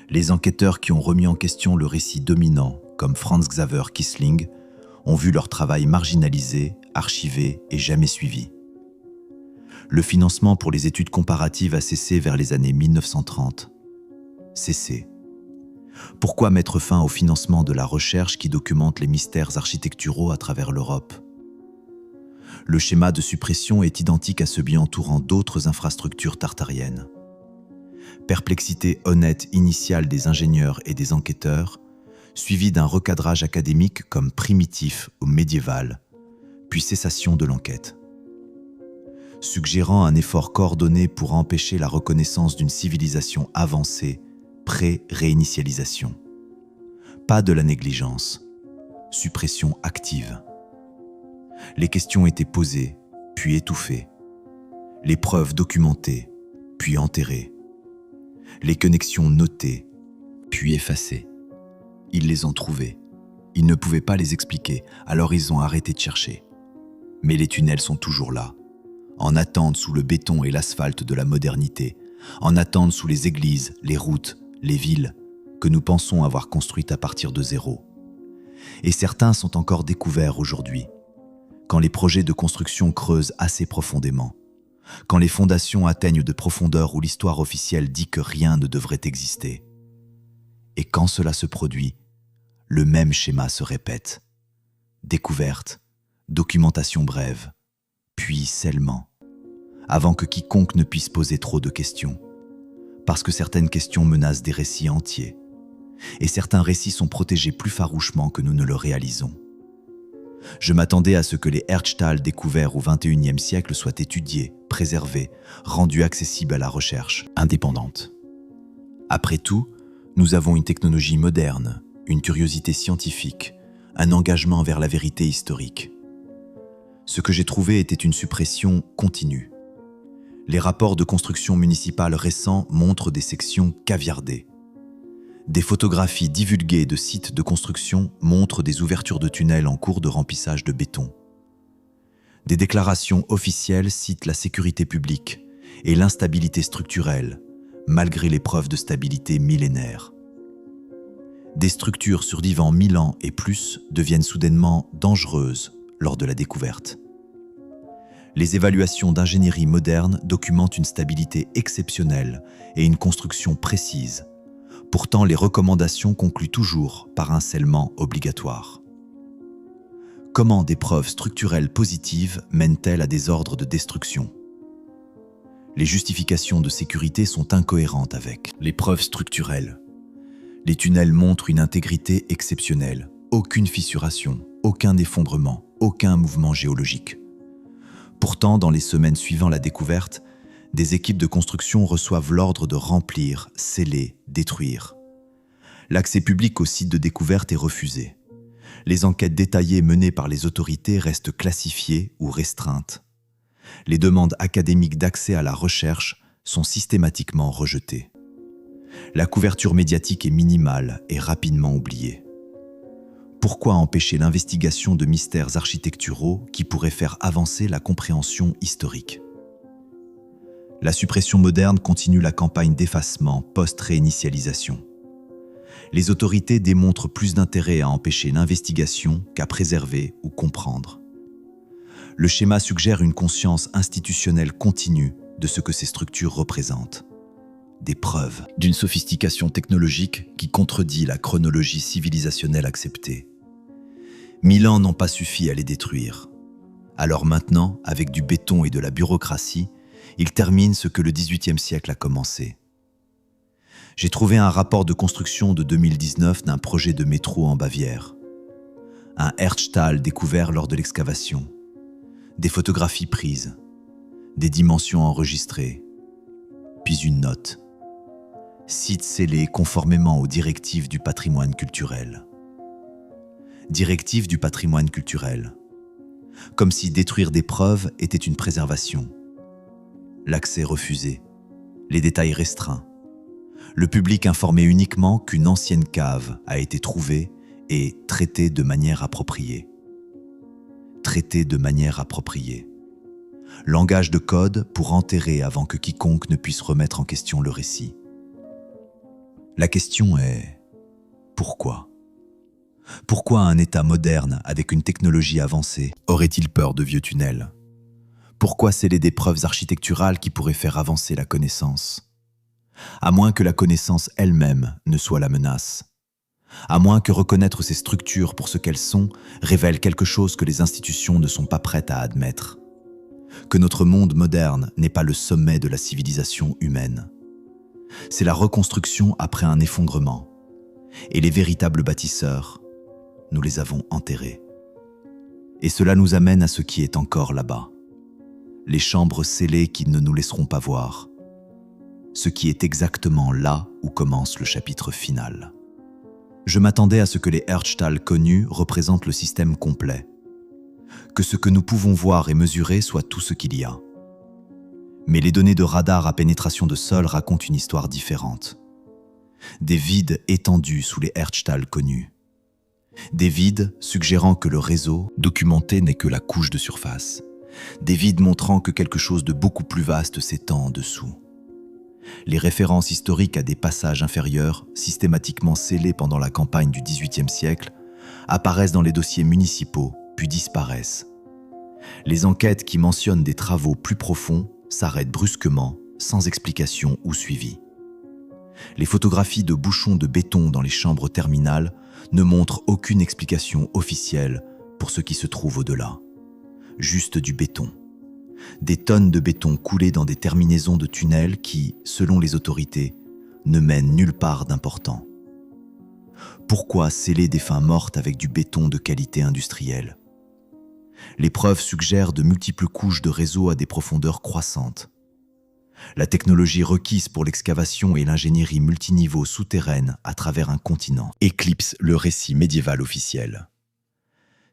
Les enquêteurs qui ont remis en question le récit dominant, comme Franz Xaver Kissling, ont vu leur travail marginalisé, archivé et jamais suivi. Le financement pour les études comparatives a cessé vers les années 1930. Cessé. Pourquoi mettre fin au financement de la recherche qui documente les mystères architecturaux à travers l'Europe? Le schéma de suppression est identique à celui entourant d'autres infrastructures tartariennes. Perplexité honnête initiale des ingénieurs et des enquêteurs, suivie d'un recadrage académique comme primitif ou médiéval, puis cessation de l'enquête. Suggérant un effort coordonné pour empêcher la reconnaissance d'une civilisation avancée, pré-réinitialisation. Pas de la négligence, suppression active. Les questions étaient posées, puis étouffées. Les preuves documentées, puis enterrées. Les connexions notées, puis effacées. Ils les ont trouvées. Ils ne pouvaient pas les expliquer, alors ils ont arrêté de chercher. Mais les tunnels sont toujours là, en attente sous le béton et l'asphalte de la modernité, en attente sous les églises, les routes, les villes, que nous pensons avoir construites à partir de zéro. Et certains sont encore découverts aujourd'hui, quand les projets de construction creusent assez profondément, quand les fondations atteignent de profondeurs où l'histoire officielle dit que rien ne devrait exister. Et quand cela se produit, le même schéma se répète. Découverte, documentation brève, puis scellement, avant que quiconque ne puisse poser trop de questions, parce que certaines questions menacent des récits entiers, et certains récits sont protégés plus farouchement que nous ne le réalisons. Je m'attendais à ce que les Herzstal découverts au XXIe siècle soient étudiés, préservés, rendus accessibles à la recherche, indépendante. Après tout, nous avons une technologie moderne, une curiosité scientifique, un engagement vers la vérité historique. Ce que j'ai trouvé était une suppression continue. Les rapports de construction municipale récents montrent des sections caviardées. Des photographies divulguées de sites de construction montrent des ouvertures de tunnels en cours de remplissage de béton. Des déclarations officielles citent la sécurité publique et l'instabilité structurelle, malgré les preuves de stabilité millénaires. Des structures survivant 1000 ans et plus deviennent soudainement dangereuses lors de la découverte. Les évaluations d'ingénierie moderne documentent une stabilité exceptionnelle et une construction précise. Pourtant, les recommandations concluent toujours par un scellement obligatoire. Comment des preuves structurelles positives mènent-elles à des ordres de destruction? Les justifications de sécurité sont incohérentes avec les preuves structurelles. Les tunnels montrent une intégrité exceptionnelle, aucune fissuration, aucun effondrement, aucun mouvement géologique. Pourtant, dans les semaines suivant la découverte, des équipes de construction reçoivent l'ordre de remplir, sceller, détruire. L'accès public au site de découverte est refusé. Les enquêtes détaillées menées par les autorités restent classifiées ou restreintes. Les demandes académiques d'accès à la recherche sont systématiquement rejetées. La couverture médiatique est minimale et rapidement oubliée. Pourquoi empêcher l'investigation de mystères architecturaux qui pourraient faire avancer la compréhension historique? La suppression moderne continue la campagne d'effacement post-réinitialisation. Les autorités démontrent plus d'intérêt à empêcher l'investigation qu'à préserver ou comprendre. Le schéma suggère une conscience institutionnelle continue de ce que ces structures représentent. Des preuves d'une sophistication technologique qui contredit la chronologie civilisationnelle acceptée. 1000 ans n'ont pas suffi à les détruire. Alors maintenant, avec du béton et de la bureaucratie, ils terminent ce que le XVIIIe siècle a commencé. J'ai trouvé un rapport de construction de 2019 d'un projet de métro en Bavière. Un Herzstal découvert lors de l'excavation. Des photographies prises. des dimensions enregistrées, puis une note. Site scellé conformément aux directives du patrimoine culturel. Directives du patrimoine culturel. Comme si détruire des preuves était une préservation. L'accès refusé, les détails restreints. Le public informé uniquement qu'une ancienne cave a été trouvée et traitée de manière appropriée. Traitée de manière appropriée. Langage de code pour enterrer avant que quiconque ne puisse remettre en question le récit. La question est pourquoi ? Pourquoi un État moderne avec une technologie avancée aurait-il peur de vieux tunnels ? Pourquoi sceller des preuves architecturales qui pourraient faire avancer la connaissance ? À moins que la connaissance elle-même ne soit la menace. À moins que reconnaître ces structures pour ce qu'elles sont révèle quelque chose que les institutions ne sont pas prêtes à admettre. Que notre monde moderne n'est pas le sommet de la civilisation humaine. C'est la reconstruction après un effondrement. Et les véritables bâtisseurs, nous les avons enterrés. Et cela nous amène à ce qui est encore là-bas. Les chambres scellées qui ne nous laisseront pas voir. Ce qui est exactement là où commence le chapitre final. Je m'attendais à ce que les Erdstall connus représentent le système complet. Que ce que nous pouvons voir et mesurer soit tout ce qu'il y a. Mais les données de radar à pénétration de sol racontent une histoire différente. Des vides étendus sous les Erdstall connus. Des vides suggérant que le réseau documenté n'est que la couche de surface. Des vides montrant que quelque chose de beaucoup plus vaste s'étend en dessous. Les références historiques à des passages inférieurs, systématiquement scellés pendant la campagne du XVIIIe siècle, apparaissent dans les dossiers municipaux, puis disparaissent. Les enquêtes qui mentionnent des travaux plus profonds s'arrêtent brusquement, sans explication ou suivi. Les photographies de bouchons de béton dans les chambres terminales ne montrent aucune explication officielle pour ce qui se trouve au-delà. Juste du béton. Des tonnes de béton coulées dans des terminaisons de tunnels qui, selon les autorités, ne mènent nulle part d'important. Pourquoi sceller des fins mortes avec du béton de qualité industrielle ? Les preuves suggèrent de multiples couches de réseau à des profondeurs croissantes. La technologie requise pour l'excavation et l'ingénierie multiniveau souterraine à travers un continent éclipse le récit médiéval officiel.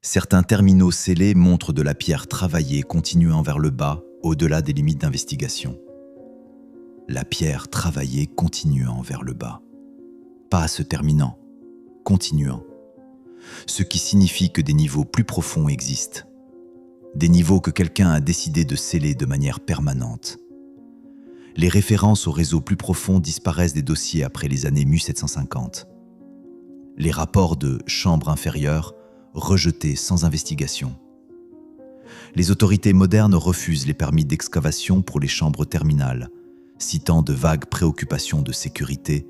Certains terminaux scellés montrent de la pierre travaillée continuant vers le bas, au-delà des limites d'investigation. La pierre travaillée continuant vers le bas. Pas se terminant, continuant. Ce qui signifie que des niveaux plus profonds existent. Des niveaux que quelqu'un a décidé de sceller de manière permanente. Les références aux réseaux plus profonds disparaissent des dossiers après les années 1750. Les rapports de chambres inférieures rejetés sans investigation. Les autorités modernes refusent les permis d'excavation pour les chambres terminales, citant de vagues préoccupations de sécurité,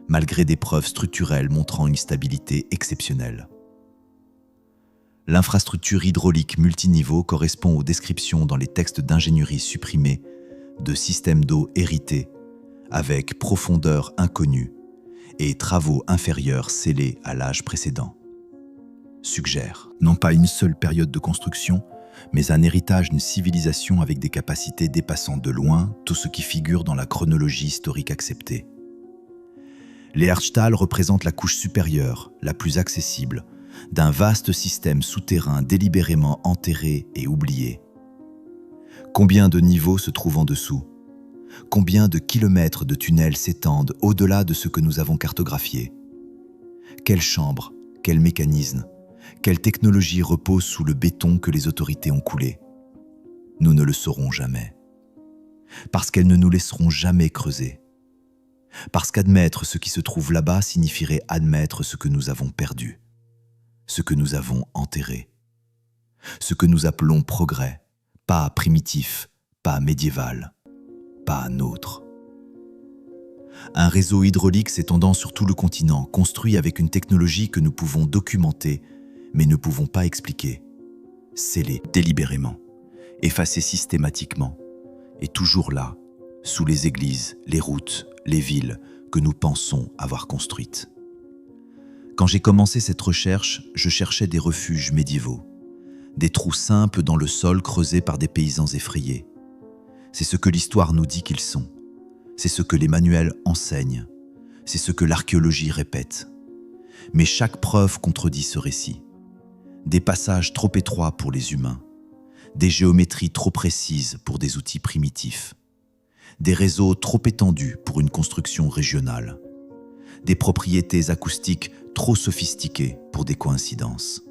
malgré des preuves structurelles montrant une stabilité exceptionnelle. L'infrastructure hydraulique multiniveau correspond aux descriptions dans les textes d'ingénierie supprimés de systèmes d'eau hérités, avec profondeur inconnue et travaux inférieurs scellés à l'âge précédent. Suggère non pas une seule période de construction, mais un héritage d'une civilisation avec des capacités dépassant de loin tout ce qui figure dans la chronologie historique acceptée. Les Erdstall représentent la couche supérieure, la plus accessible, d'un vaste système souterrain délibérément enterré et oublié. Combien de niveaux se trouvent en dessous ? Combien de kilomètres de tunnels s'étendent au-delà de ce que nous avons cartographié ? Quelle chambre, quel mécanisme, quelle technologie repose sous le béton que les autorités ont coulé ? Nous ne le saurons jamais. Parce qu'elles ne nous laisseront jamais creuser. Parce qu'admettre ce qui se trouve là-bas signifierait admettre ce que nous avons perdu, ce que nous avons enterré, ce que nous appelons progrès, pas primitif, pas médiéval, pas nôtre. Un réseau hydraulique s'étendant sur tout le continent, construit avec une technologie que nous pouvons documenter, mais ne pouvons pas expliquer, sceller délibérément, effacer systématiquement, et toujours là, sous les églises, les routes, les villes que nous pensons avoir construites. Quand j'ai commencé cette recherche, je cherchais des refuges médiévaux, des trous simples dans le sol creusés par des paysans effrayés, C'est ce que l'histoire nous dit qu'ils sont. C'est ce que les manuels enseignent. C'est ce que l'archéologie répète. Mais chaque preuve contredit ce récit. Des passages trop étroits pour les humains. Des géométries trop précises pour des outils primitifs. Des réseaux trop étendus pour une construction régionale. Des propriétés acoustiques trop sophistiquées pour des coïncidences.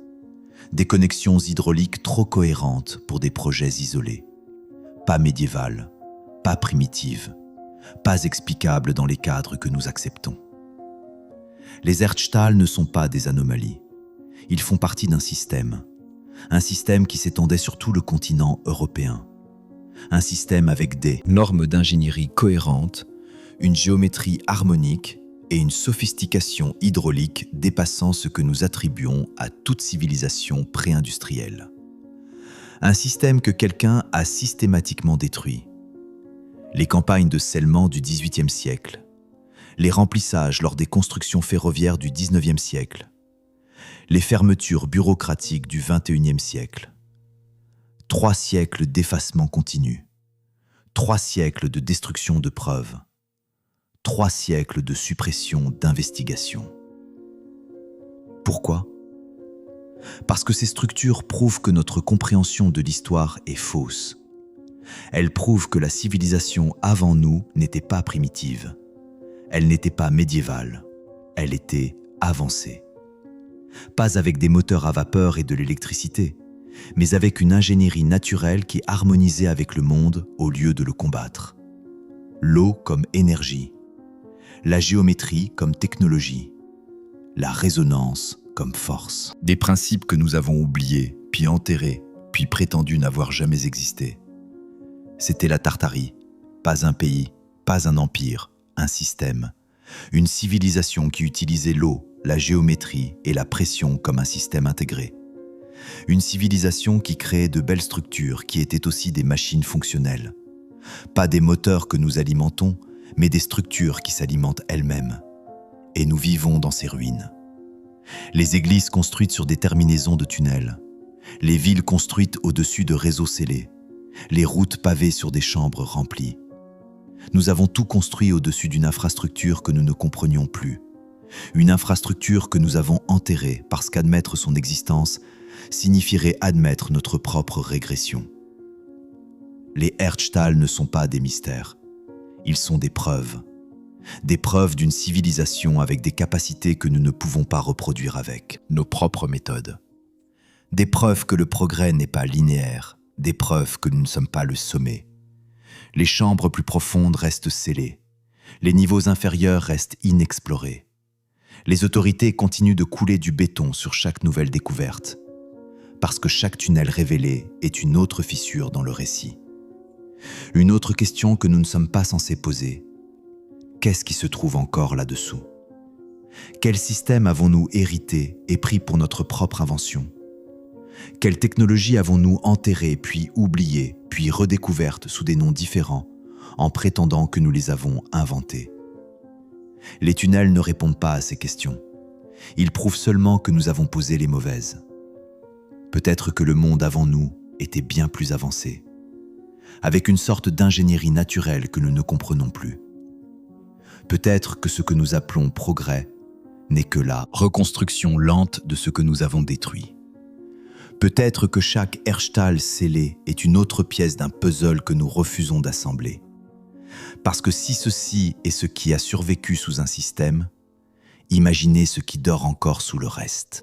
Des connexions hydrauliques trop cohérentes pour des projets isolés. Pas médiévales, pas primitives, pas explicables dans les cadres que nous acceptons. Les Herzstals ne sont pas des anomalies. Ils font partie d'un système qui s'étendait sur tout le continent européen. Un système avec des normes d'ingénierie cohérentes, une géométrie harmonique et une sophistication hydraulique dépassant ce que nous attribuons à toute civilisation pré-industrielle. Un système que quelqu'un a systématiquement détruit. Les campagnes de scellement du XVIIIe siècle, les remplissages lors des constructions ferroviaires du XIXe siècle, les fermetures bureaucratiques du XXIe siècle. 3 siècles d'effacement continu, 3 siècles de destruction de preuves, 3 siècles de suppression d'investigations. Pourquoi ? Parce que ces structures prouvent que notre compréhension de l'histoire est fausse. Elles prouvent que la civilisation avant nous n'était pas primitive. Elle n'était pas médiévale. Elle était avancée. Pas avec des moteurs à vapeur et de l'électricité, mais avec une ingénierie naturelle qui harmonisait avec le monde au lieu de le combattre. L'eau comme énergie, la géométrie comme technologie, la résonance comme force. Des principes que nous avons oubliés, puis enterrés, puis prétendus n'avoir jamais existé. C'était la Tartarie, pas un pays, pas un empire, un système. Une civilisation qui utilisait l'eau, la géométrie et la pression comme un système intégré. Une civilisation qui créait de belles structures qui étaient aussi des machines fonctionnelles. Pas des moteurs que nous alimentons, mais des structures qui s'alimentent elles-mêmes. Et nous vivons dans ces ruines. Les églises construites sur des terminaisons de tunnels, les villes construites au-dessus de réseaux scellés, les routes pavées sur des chambres remplies. Nous avons tout construit au-dessus d'une infrastructure que nous ne comprenions plus. Une infrastructure que nous avons enterrée parce qu'admettre son existence signifierait admettre notre propre régression. Les Herzstals ne sont pas des mystères. Ils sont des preuves. Des preuves d'une civilisation avec des capacités que nous ne pouvons pas reproduire avec nos propres méthodes. Des preuves que le progrès n'est pas linéaire. Des preuves que nous ne sommes pas le sommet. Les chambres plus profondes restent scellées. Les niveaux inférieurs restent inexplorés. Les autorités continuent de couler du béton sur chaque nouvelle découverte. Parce que chaque tunnel révélé est une autre fissure dans le récit. Une autre question que nous ne sommes pas censés poser. Qu'est-ce qui se trouve encore là-dessous ? Quel système avons-nous hérité et pris pour notre propre invention ? Quelle technologie avons-nous enterrée, puis oubliée, puis redécouverte sous des noms différents, en prétendant que nous les avons inventées ? Les tunnels ne répondent pas à ces questions. Ils prouvent seulement que nous avons posé les mauvaises. Peut-être que le monde avant nous était bien plus avancé, avec une sorte d'ingénierie naturelle que nous ne comprenons plus. Peut-être que ce que nous appelons progrès n'est que la reconstruction lente de ce que nous avons détruit. Peut-être que chaque Herzstal scellé est une autre pièce d'un puzzle que nous refusons d'assembler. Parce que si ceci est ce qui a survécu sous un système, imaginez ce qui dort encore sous le reste.